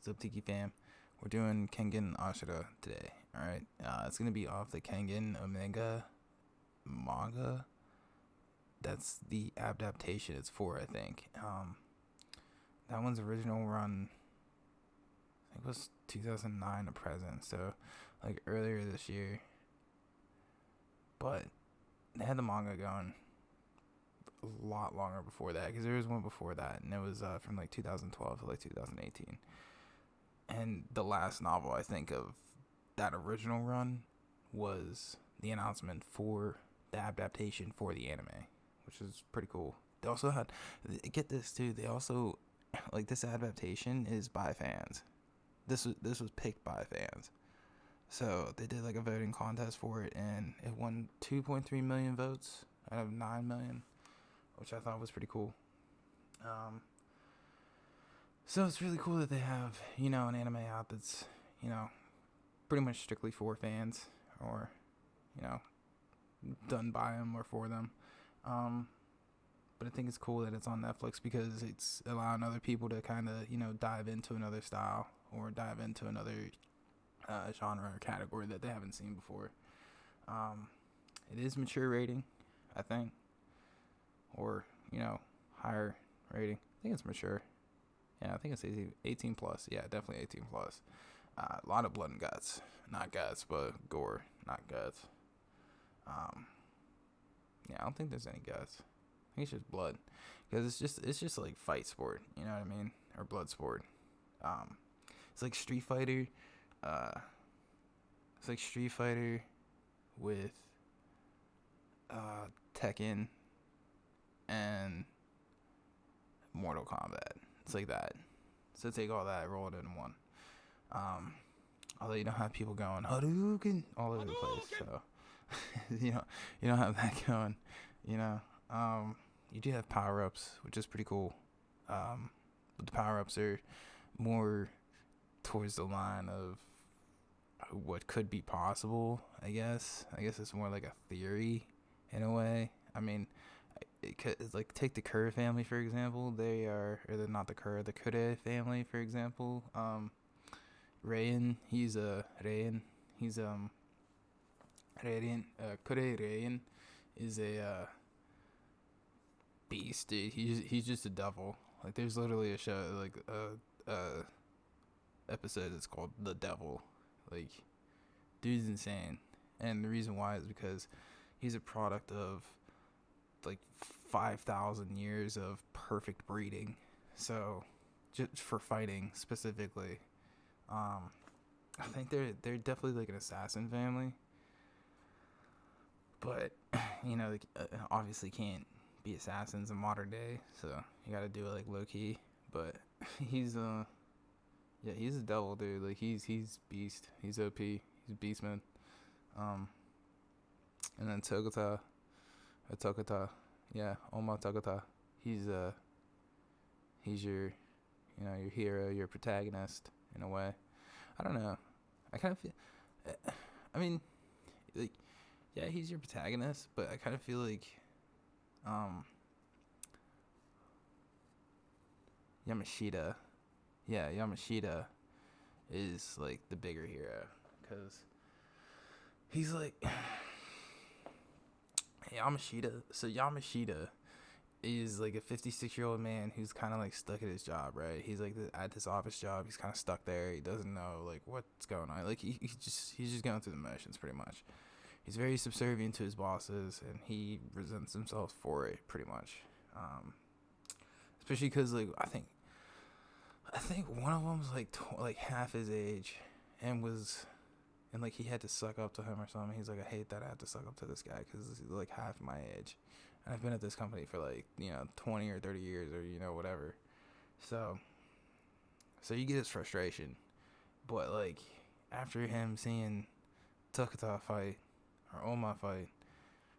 What's up, Tiki fam? We're doing Kengan Ashura today. Alright, it's gonna be off the Kengan Omega manga. That's the adaptation it's for, I think. That one's original run, I think, was 2009 to present, so like earlier this year. But they had the manga going a lot longer before that, because there was one before that, and it was from like 2012 to like 2018. And the last novel I think of that original run was the announcement for the adaptation for the anime, which is pretty cool. They also had, get this too, they also, like, this adaptation is by fans. This was picked by fans. So they did like a voting contest for it, and it won 2.3 million votes out of 9 million, which I thought was pretty cool. So it's really cool that they have, an anime out that's, pretty much strictly for fans, or, done by them or for them. But I think it's cool that it's on Netflix, because it's allowing other people to kind of, dive into another style or dive into another genre or category that they haven't seen before. It is mature rating, I think, or, higher rating. I think it's mature. Yeah, I think it's 18 plus. Yeah, definitely 18 plus. A lot of blood and guts. Not guts, but gore, not guts. Yeah, I don't think there's any guts. I think it's just blood, because it's just like fight sport. You know what I mean? Or blood sport. It's like Street Fighter. It's like Street Fighter with Tekken and Mortal Kombat. It's like that. So take all that, roll it into one. Although you don't have people going Hadouken all over the place, so you don't have that going. You do have power ups, which is pretty cool. But the power ups are more towards the line of what could be possible. I guess it's more like a theory in a way. I mean, it's like, take the Kerr family for example. They're not the Kerr, the Kure family for example. Rayan, he's Rayan. He's Rayan. Kure Rayan is a beast, dude. He's just a devil. Like, there's literally a show, like a episode that's called The Devil. Like, dude's insane, and the reason why is because he's a product of like 5,000 years of perfect breeding. So just for fighting specifically, I think they're definitely like an assassin family, but they obviously can't be assassins in modern day, so you gotta do it like low key. But he's he's a devil, dude. Like, he's beast. He's OP. He's beastman. And then Togata, Oma Togata. He's your your hero, your protagonist in a way. I don't know. I kind of feel. I mean, like, yeah, he's your protagonist, but I kind of feel like Yamashita. Yeah, Yamashita is like the bigger hero, because he's like Yamashita. So Yamashita is like a 56-year-old man who's kind of like stuck at his job, right? He's like at this office job. He's kind of stuck there. He doesn't know like what's going on. Like, he's just going through the motions pretty much. He's very subservient to his bosses, and he resents himself for it pretty much. Especially because, like, I think one of them was like half his age, and like he had to suck up to him or something. He's like, I hate that I have to suck up to this guy because he's like half my age, and I've been at this company for like 20 or 30 years, or whatever. So you get his frustration, but like after him seeing Tokata fight or Oma fight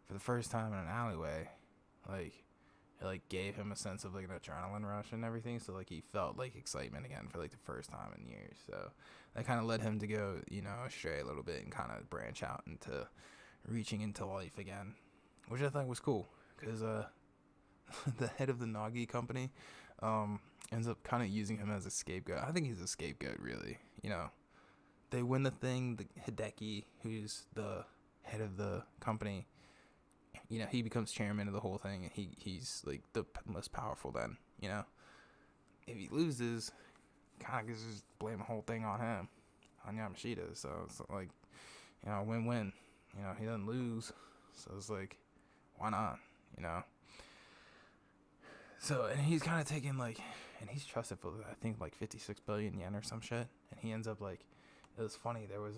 for the first time in an alleyway, like, it like gave him a sense of like an adrenaline rush and everything. So like he felt like excitement again for like the first time in years. So that kind of led him to go astray a little bit and kind of branch out into reaching into life again, which I thought was cool, because the head of the Nagi company, ends up kind of using him as a scapegoat. I think he's a scapegoat, really. You know, they win the thing. The Hideki, who's the head of the company, you know, he becomes chairman of the whole thing, and he's like the most powerful. Then, you know, if he loses, kind of just blame the whole thing on him, on Yamashita. So it's like, you know, win-win. You know, he doesn't lose, so it's like, why not? You know. So, and he's kind of taking like, and he's trusted for I think like 56 billion yen or some shit, and he ends up like, it was funny. There's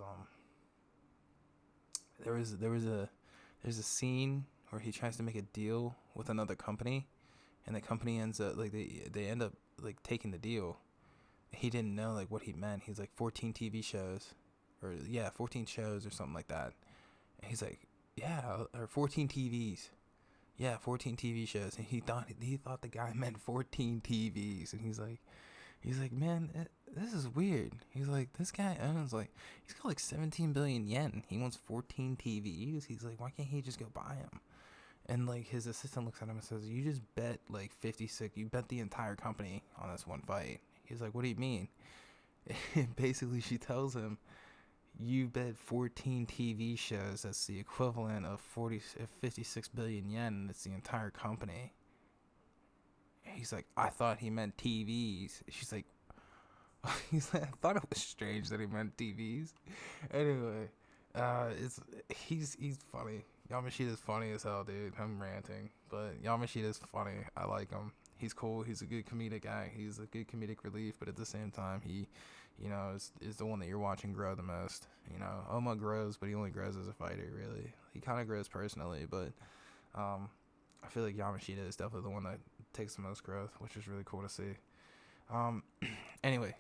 a scene where he tries to make a deal with another company, and the company ends up like they end up like taking the deal. He didn't know like what he meant. He's like 14 TV shows, or 14 shows or something like that. And he's like, yeah, or 14 TVs. Yeah, 14 TV shows, and he thought the guy meant 14 TVs, and he's like, man, this is weird. He's like, this guy owns like, he's got like 17 billion yen. He wants 14 TVs. He's like, why can't he just go buy them? And like his assistant looks at him and says, you just bet like 56. You bet the entire company on this one fight. He's like, what do you mean? And basically, she tells him, you bet 14 TV shows. That's the equivalent of 56 billion yen, and it's the entire company. He's like, I thought he meant TVs. She's like, he's like, I thought it was strange that he meant TVs. Anyway, he's funny. Yamashita's funny as hell, dude. I'm ranting, but Yamashita's funny. I like him. He's cool. He's a good comedic guy. He's a good comedic relief, but at the same time, he, you know, is the one that you're watching grow the most. You know, Oma grows, but he only grows as a fighter, really. He kind of grows personally, but I feel like Yamashita is definitely the one that takes the most growth, which is really cool to see. Anyway,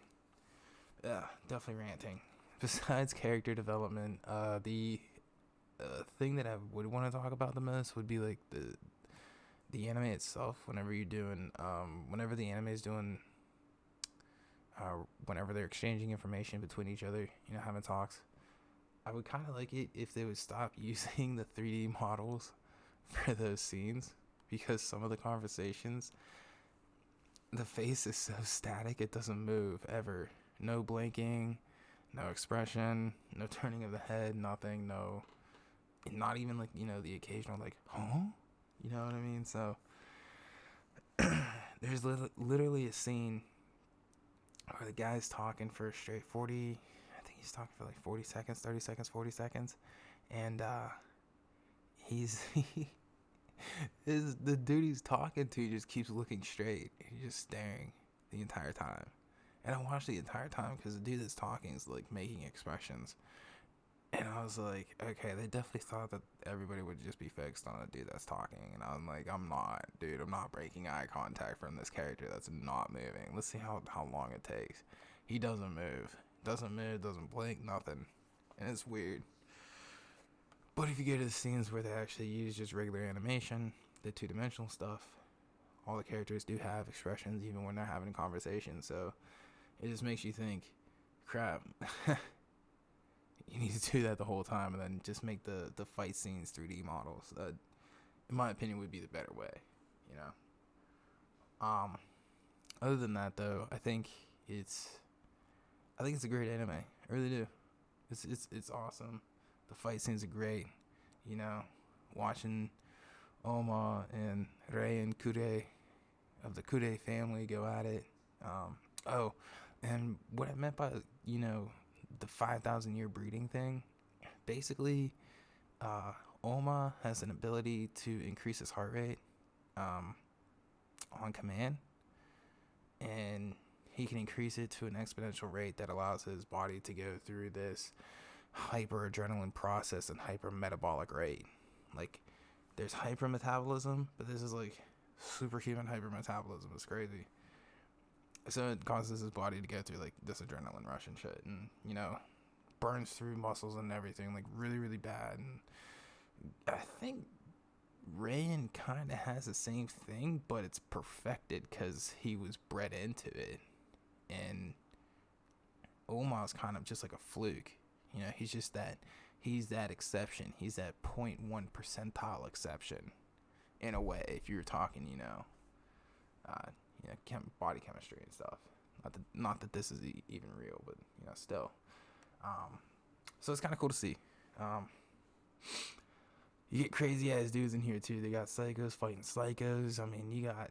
yeah, definitely ranting. Besides character development, the thing that I would want to talk about the most would be like the anime itself. Whenever you're doing, whenever the anime is doing, whenever they're exchanging information between each other, you know, having talks, I would kind of like it if they would stop using the 3D models for those scenes, because some of the conversations, the face is so static, it doesn't move ever. No blinking, no expression, no turning of the head, nothing, no, not even like, you know, the occasional like, huh? You know what I mean? So there's literally a scene where the guy's talking for a straight 40, I think he's talking for like 40 seconds, 30 seconds, 40 seconds, and he's the dude he's talking to just keeps looking straight. He's just staring the entire time. And I watched the entire time because the dude that's talking is like making expressions. And I was like, okay, they definitely thought that everybody would just be fixed on a dude that's talking. And I'm like, I'm not, dude. I'm not breaking eye contact from this character that's not moving. Let's see how long it takes. He doesn't move. Doesn't move, doesn't blink, nothing. And it's weird. But if you go to the scenes where they actually use just regular animation, the two-dimensional stuff, all the characters do have expressions even when they're having a conversation. So it just makes you think, crap, you need to do that the whole time and then just make the fight scenes 3D models. That, in my opinion, would be the better way, you know. Other than that, though, I think it's a great anime. I really do. It's awesome. The fight scenes are great, you know. Watching Oma and Rei and Kure of the Kure family go at it. Oh, and what I meant by, you know, the 5,000 year breeding thing, basically, Oma has an ability to increase his heart rate on command, and he can increase it to an exponential rate that allows his body to go through this hyper-adrenaline process and hyper-metabolic rate. Like, there's hyper-metabolism, but this is like superhuman hyper-metabolism. It's crazy. So it causes his body to go through like this adrenaline rush and shit, and, you know, burns through muscles and everything, like really, really bad. And I think Rayan kind of has the same thing, but it's perfected because he was bred into it. And Oma's kind of just like a fluke. You know, he's that exception. He's that 0.1 percentile exception, in a way, if you're talking, you know, body chemistry and stuff. Not that this is even real, but still. So it's kind of cool to see. You get crazy ass dudes in here too. They got psychos fighting psychos. I mean, you got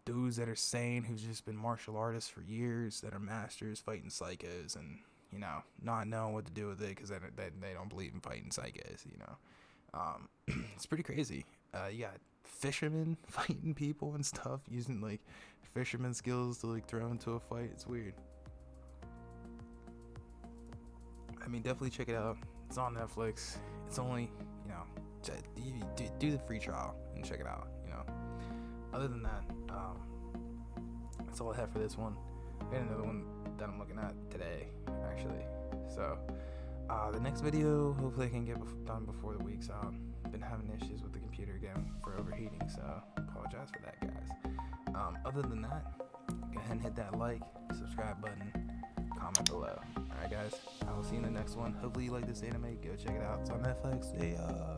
dudes that are sane who's just been martial artists for years that are masters fighting psychos, and not knowing what to do with it because they don't believe in fighting psychos. It's pretty crazy. You got fishermen fighting people and stuff using like fisherman skills to like throw into a fight. It's weird. I mean, definitely check it out. It's on Netflix. It's only do the free trial and check it out. Other than that, that's all I have for this one. I got another one that I'm looking at today, actually. So the next video, hopefully I can get done before the week's out. Been having issues with the computer again for overheating, so apologize for that, guys. Other than that, go ahead and hit that like, subscribe button, comment below. Alright guys, I will see you in the next one. Hopefully you like this anime. Go check it out. It's on Netflix. Yeah.